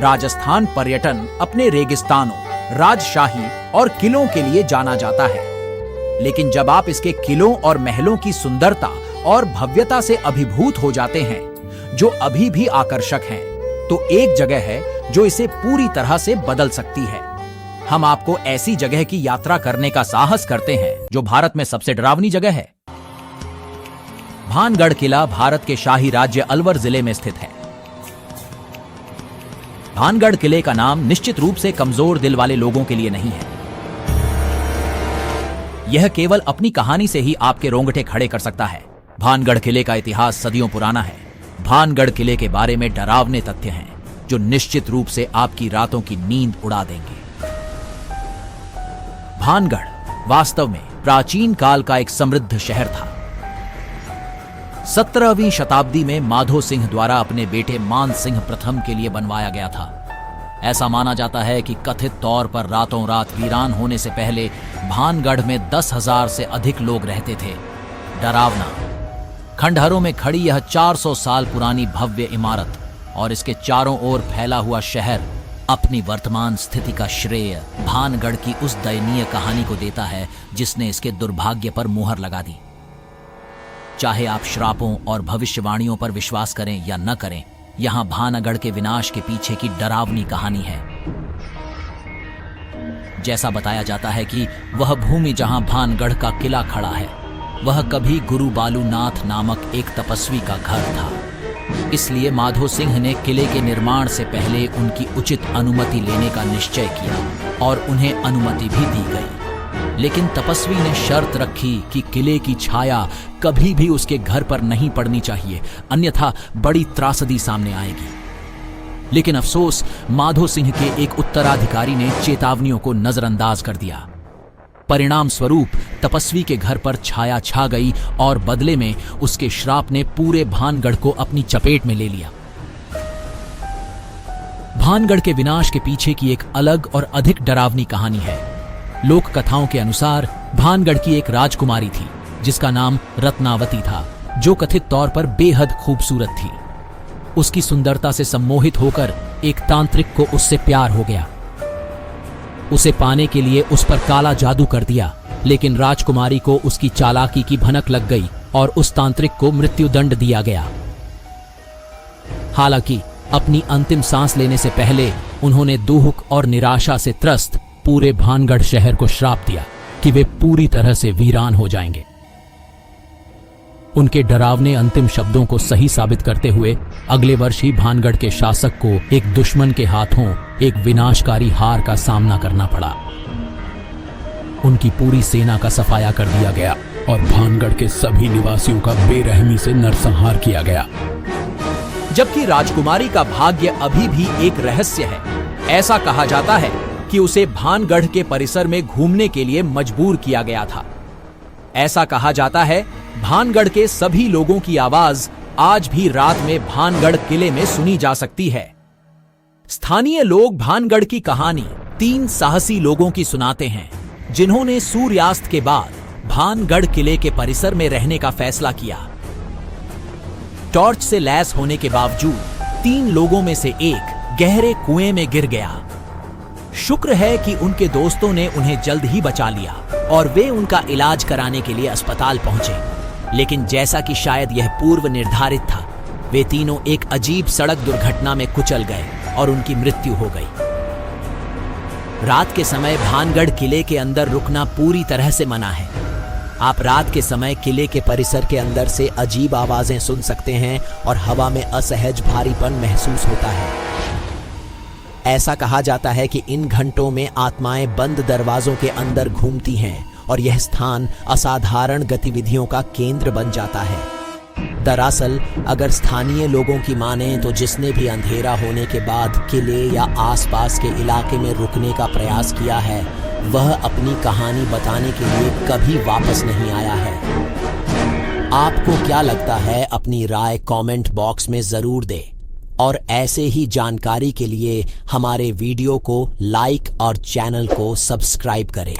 राजस्थान पर्यटन अपने रेगिस्तानों, राजशाही और किलों के लिए जाना जाता है, लेकिन जब आप इसके किलों और महलों की सुंदरता और भव्यता से अभिभूत हो जाते हैं, जो अभी भी आकर्षक हैं, तो एक जगह है जो इसे पूरी तरह से बदल सकती है। हम आपको ऐसी जगह की यात्रा करने का साहस करते हैं जो भारत में सबसे डरावनी जगह है। भानगढ़ किला भारत के शाही राज्य अलवर जिले में स्थित है। भानगढ़ किले का नाम निश्चित रूप से कमजोर दिल वाले लोगों के लिए नहीं है। यह केवल अपनी कहानी से ही आपके रोंगटे खड़े कर सकता है। भानगढ़ किले का इतिहास सदियों पुराना है। भानगढ़ किले के बारे में डरावने तथ्य हैं जो निश्चित रूप से आपकी रातों की नींद उड़ा देंगे। भानगढ़ वास्तव में प्राचीन काल का एक समृद्ध शहर था। 17वीं शताब्दी में माधो सिंह द्वारा अपने बेटे मान सिंह प्रथम के लिए बनवाया गया था। ऐसा माना जाता है कि कथित तौर पर रातों रात वीरान होने से पहले भानगढ़ में 10,000 से अधिक लोग रहते थे। डरावना खंडहरों में खड़ी यह 400 साल पुरानी भव्य इमारत और इसके चारों ओर फैला हुआ शहर अपनी वर्तमान स्थिति का श्रेय भानगढ़ की उस दयनीय कहानी को देता है जिसने इसके दुर्भाग्य पर मुहर लगा दी। चाहे आप श्रापों और भविष्यवाणियों पर विश्वास करें या न करें, यहां भानगढ़ के विनाश के पीछे की डरावनी कहानी है। जैसा बताया जाता है कि वह भूमि जहां भानगढ़ का किला खड़ा है, वह कभी गुरु बालूनाथ नामक एक तपस्वी का घर था। इसलिए माधो सिंह ने किले के निर्माण से पहले उनकी उचित अनुमति लेने का निश्चय किया और उन्हें अनुमति भी दी गई। लेकिन तपस्वी ने शर्त रखी कि किले की छाया कभी भी उसके घर पर नहीं पड़नी चाहिए, अन्यथा बड़ी त्रासदी सामने आएगी। लेकिन अफसोस, माधो सिंह के एक उत्तराधिकारी ने चेतावनियों को नजरअंदाज कर दिया। परिणाम स्वरूप तपस्वी के घर पर छाया छा गई और बदले में उसके श्राप ने पूरे भानगढ़ को अपनी चपेट में ले लिया। भानगढ़ के विनाश के पीछे की एक अलग और अधिक डरावनी कहानी है। लोक कथाओं के अनुसार भानगढ़ की एक राजकुमारी थी जिसका नाम रत्नावती था, जो कथित तौर पर बेहद खूबसूरत थी। उसकी सुंदरता से सम्मोहित होकर एक तांत्रिक को उससे प्यार हो गया। उसे पाने के लिए उस पर काला जादू कर दिया, लेकिन राजकुमारी को उसकी चालाकी की भनक लग गई और उस तांत्रिक को मृत्युदंड दिया गया। हालांकि अपनी अंतिम सांस लेने से पहले उन्होंने दुख और निराशा से त्रस्त पूरे भानगढ़ शहर को श्राप दिया कि वे पूरी तरह से वीरान हो जाएंगे। उनके डरावने अंतिम शब्दों को सही साबित करते हुए अगले वर्ष ही भानगढ़ के शासक को एक दुश्मन के हाथों एक विनाशकारी हार का सामना करना पड़ा। उनकी पूरी सेना का सफाया कर दिया गया और भानगढ़ के सभी निवासियों का बेरहमी से नरसंहार किया गया। जबकि राजकुमारी का भाग्य अभी भी एक रहस्य है। ऐसा कहा जाता है कि उसे भानगढ़ के परिसर में घूमने के लिए मजबूर किया गया था। ऐसा कहा जाता है भानगढ़ के सभी लोगों की आवाज आज भी रात में भानगढ़ किले में सुनी जा सकती है। स्थानीय लोग भानगढ़ की कहानी 3 साहसी लोगों की सुनाते हैं जिन्होंने सूर्यास्त के बाद भानगढ़ किले के परिसर में रहने का फैसला किया। टॉर्च से लैस होने के बावजूद 3 लोगों में से एक गहरे कुएं में गिर गया। शुक्र है कि उनके दोस्तों ने उन्हें जल्द ही बचा लिया और वे उनका इलाज कराने के लिए अस्पताल पहुंचे। लेकिन जैसा कि शायद यह पूर्व निर्धारित था, वे तीनों एक अजीब सड़क दुर्घटना में कुचल गए और उनकी मृत्यु हो गई। रात के समय भानगढ़ किले के अंदर रुकना पूरी तरह से मना है। आप रात के समय किले के परिसर के अंदर से अजीब आवाजें सुन सकते हैं और हवा में असहज भारीपन महसूस होता है। ऐसा कहा जाता है कि इन घंटों में आत्माएं बंद दरवाजों के अंदर घूमती हैं और यह स्थान असाधारण गतिविधियों का केंद्र बन जाता है। दरअसल अगर स्थानीय लोगों की माने तो जिसने भी अंधेरा होने के बाद किले या आसपास के इलाके में रुकने का प्रयास किया है, वह अपनी कहानी बताने के लिए कभी वापस नहीं आया है। आपको क्या लगता है? अपनी राय कमेंट बॉक्स में जरूर दें और ऐसे ही जानकारी के लिए हमारे वीडियो को लाइक और चैनल को सब्सक्राइब करें।